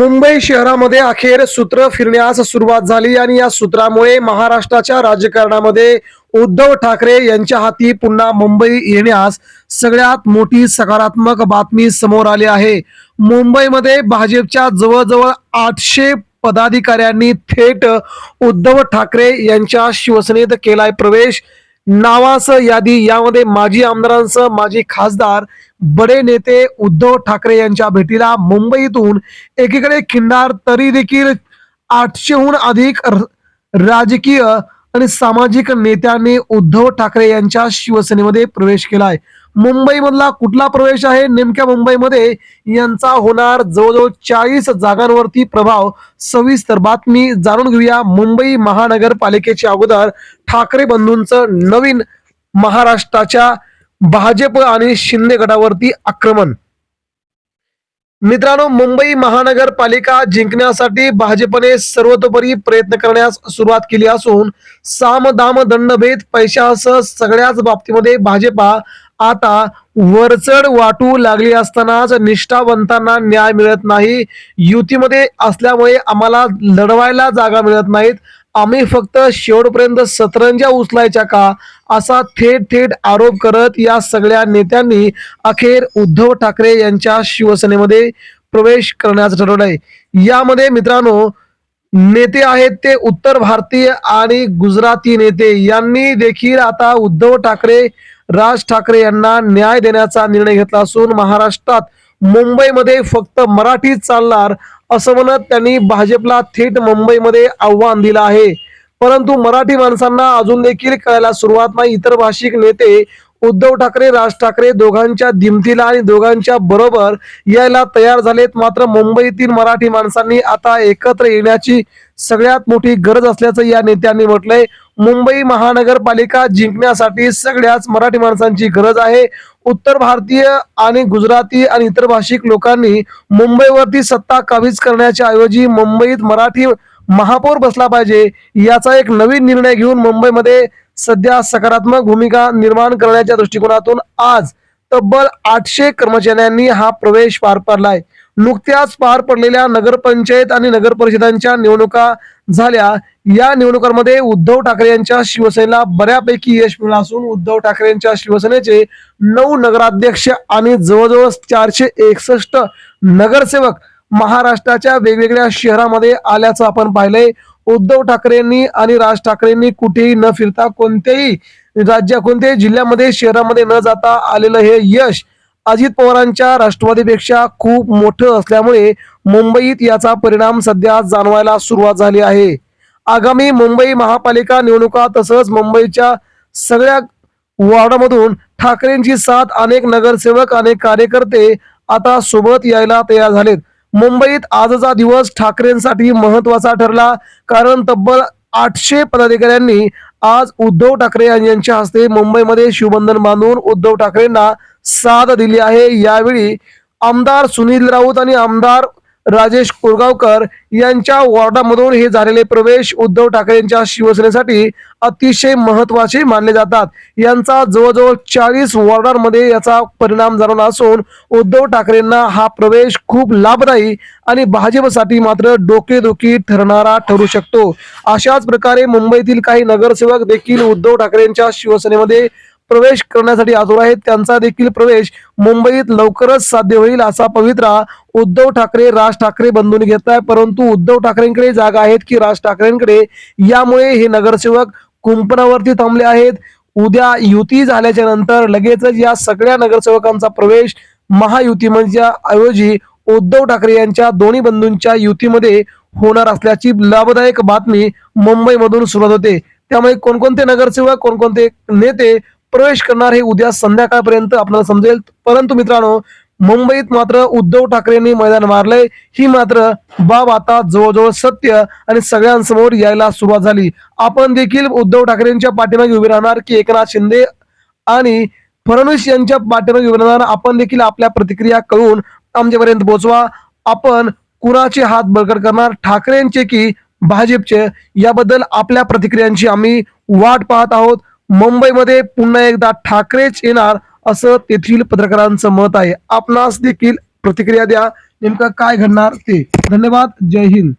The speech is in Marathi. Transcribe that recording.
मुंबई शहरामध्ये अखेर सूत्र फिरण्यास सुरुवात झाली आणि या सूत्रामुळे महाराष्ट्राच्या राजकारणामध्ये उद्धव ठाकरे यांच्या हाती पुन्हा मुंबई येण्यास सगळ्यात मोठी सकारात्मक बातमी समोर आली आहे। मुंबईमध्ये भाजपच्या जवळजवळ 800 पदाधिकाऱ्यांनी थेट उद्धव ठाकरे यांच्या शिवसेनेत केलाय प्रवेश। नावासह यादी यामध्ये माजी आमदारांसह माजी खासदार बडे नेते उद्धव ठाकरे यांच्या भेटीला मुंबईतून एकीकडे खिंडार तरी देखील 800हून अधिक राजकीय आणि सामाजिक नेत्यांनी उद्धव ठाकरे यांच्या शिवसेनेमध्ये प्रवेश केलाय। मुंबईमधला कुठला प्रवेश आहे नेमक्या मुंबईमध्ये यांचा होणार जवळजवळ 40 जागांवरती प्रभाव, सविस्तर बातमी जाणून घेऊया। मुंबई महानगरपालिकेच्या अगोदर ठाकरे बंधूंचं नवीन महाराष्ट्राच्या भाजप आणि शिंदे गटावरती आक्रमण। मित्रांनो, मुंबई महानगरपालिका जिंकण्यासाठी भाजपने सर्वतोपरी प्रयत्न करण्यास सुरुवात केली असून साम दाम दंडभेद पैशासह सगळ्याच बाबतीमध्ये भाजपा आता वरचढ वाटू लागली असतानाच निष्ठावंतांना न्याय मिळत नाही। युतीमध्ये असल्यामुळे आम्हाला लढवायला जागा मिळत नाहीत, आम्ही फक्त शेवटपर्यंत सतरंज्या उचलायच्या का, असा थेट थेट आरोप करत या सगळ्या नेत्यांनी अखेर उद्धव ठाकरे यांच्या शिवसेनेमध्ये प्रवेश करण्याचं ठरवलंय। यामध्ये मित्रांनो नेते आहेत ते उत्तर भारतीय आणि गुजराती नेते यांनी देखील आता उद्धव ठाकरे, राज ठाकरे यांना न्याय देण्याचा निर्णय घेतला असून महाराष्ट्रात मुंबईमध्ये फक्त मराठीच चालणार असं म्हणत त्यांनी भाजपला थेट मुंबईमध्ये आव्हान दिलं आहे। परंतु मराठी माणसांना अजून देखील कळायला सुरुवात नाही। इतर भाषिक नेते उद्धव ठाकरे, राज ठाकरे दोघांच्या दिमतीला आणि दोघांच्या बरोबर यायला तयार झालेत। मात्र मुंबईतील मराठी माणसांनी आता एकत्र येण्याची सगळ्यात मोठी गरज असल्याचं या नेत्यांनी म्हटलंय। मुंबई महानगरपालिका जिंकण्यासाठी सगळ्याच मराठी माणसांची गरज आहे। उत्तर भारतीय आणि गुजराती आणि इतर भाषिक लोकांनी मुंबईवरती सत्ता काबीज करण्याच्या ऐवजी मुंबईत मराठी महापौर बसला पाहिजे याचा एक नवीन निर्णय घेऊन मुंबईमध्ये सध्या सकारात्मक भूमिका निर्माण करण्याच्या दृष्टिकोनातून आज तब्बल 800 कर्मचाऱ्यांनी हा प्रवेश पार पाडलाय। नुकत्याच पार पडलेल्या नगरपंचायत आणि नगर परिषदांच्या निवडणुका झाल्या। या निवडणुकांमध्ये उद्धव ठाकरे यांच्या शिवसेनेला बऱ्यापैकी यश मिळालं असून उद्धव ठाकरे यांच्या शिवसेनेचे 9 नगराध्यक्ष आणि जवळजवळ 461 नगरसेवक महाराष्ट्राच्या वेगवेगळ्या शहरांमध्ये आल्याचं आपण पाहिलंय। उद्धव ठाकरेंनी आणि राज ठाकरेंनी कुठेही न फिरता कोणत्याही जिल्ह्यामध्ये शहरामध्ये न जाता आलेलं हे यश अजित पवारांच्या राष्ट्रवादीपेक्षा खूप मोठं असल्यामुळे मुंबईत याचा परिणाम सध्या जाणवायला सुरुवात झाली आहे। आगामी मुंबई महापालिका निवडणुका तसंच मुंबईच्या सगळ्या वॉर्डामधून ठाकरेंची साथ अनेक नगरसेवक अनेक कार्यकर्ते आता सोबत यायला तयार झालेत। मुंबईत आजचा दिवस ठाकरेंसाठी महत्वाचा ठरला, कारण तब्बल 800 पदाधिकाऱ्यांनी आज उद्धव ठाकरे यांच्या हस्ते मुंबईमध्ये शिवबंधन बांधून उद्धव ठाकरेंना साथ दिली आहे। यावेळी आमदार सुनील राऊत आणि आमदार राजेश कोरगावकर यांच्या वॉर्डामधून हे झालेले प्रवेश उद्धव ठाकरेंच्या शिवसेनेसाठी अतिशय महत्वाचे मानले जातात। यांचा जवळजवळ 40 वॉर्डांमध्ये याचा परिणाम जाणवला असून उद्धव ठाकरेंना हा प्रवेश खूप लाभदायी आणि भाजपसाठी मात्र डोकेदुखी ठरणारा ठरू शकतो। अशाच प्रकारे मुंबईतील काही नगरसेवक देखील उद्धव ठाकरेंच्या शिवसेनेमध्ये प्रवेश करण्यासाठी आतुर आहेत। त्यांचा देखील प्रवेश मुंबईत लवकरच साध्य होईल असा पवित्रा उद्धव ठाकरे, राज ठाकरे बंधूंनी घेतलाय। परंतु उद्धव ठाकरेंकडे जागा आहेत की राज ठाकरेंकडे, यामुळे हे नगरसेवक कुंपणावरती थांबले आहेत। उद्या युती झाल्याच्या नंतर लगेचच या सगळ्या नगरसेवकांचा प्रवेश महायुतीमध्ये ऐवजी उद्धव ठाकरे यांच्या दोन्ही बंधूंच्या युतीमध्ये होणार असल्याची लाभदायक बातमी मुंबईमधून सुरुवात होते। त्यामुळे कोणकोणते नगरसेवक, कोणकोणते नेते प्रवेश करणार हे उद्या संध्याकाळपर्यंत आपल्याला समजेल। परंतु मित्रांनो, मुंबईत मात्र उद्धव ठाकरेंनी मैदान मारलंय ही मात्र बाब आता जवळजवळ सत्य आणि सगळ्यांसमोर यायला सुरुवात झाली। आपण देखील उद्धव ठाकरेंच्या पाठीमागे उभे राहणार की एकनाथ शिंदे आणि फडणवीस यांच्या पाठीमागे उभे राहणार? आपण देखील आपल्या प्रतिक्रिया कळवून आमच्यापर्यंत पोहोचवा। आपण कुणाचे हात बळकट करणार, ठाकरेंचे की भाजपचे? याबद्दल आपल्या प्रतिक्रियांची आम्ही वाट पाहत आहोत। मुंबईमध्ये पुन्हा एकदा ठाकरेच येणार असं तेथील पत्रकारांचं मत आहे। आपणास देखील प्रतिक्रिया द्या। नेमकं काय घडणार ते. धन्यवाद. जय हिंद.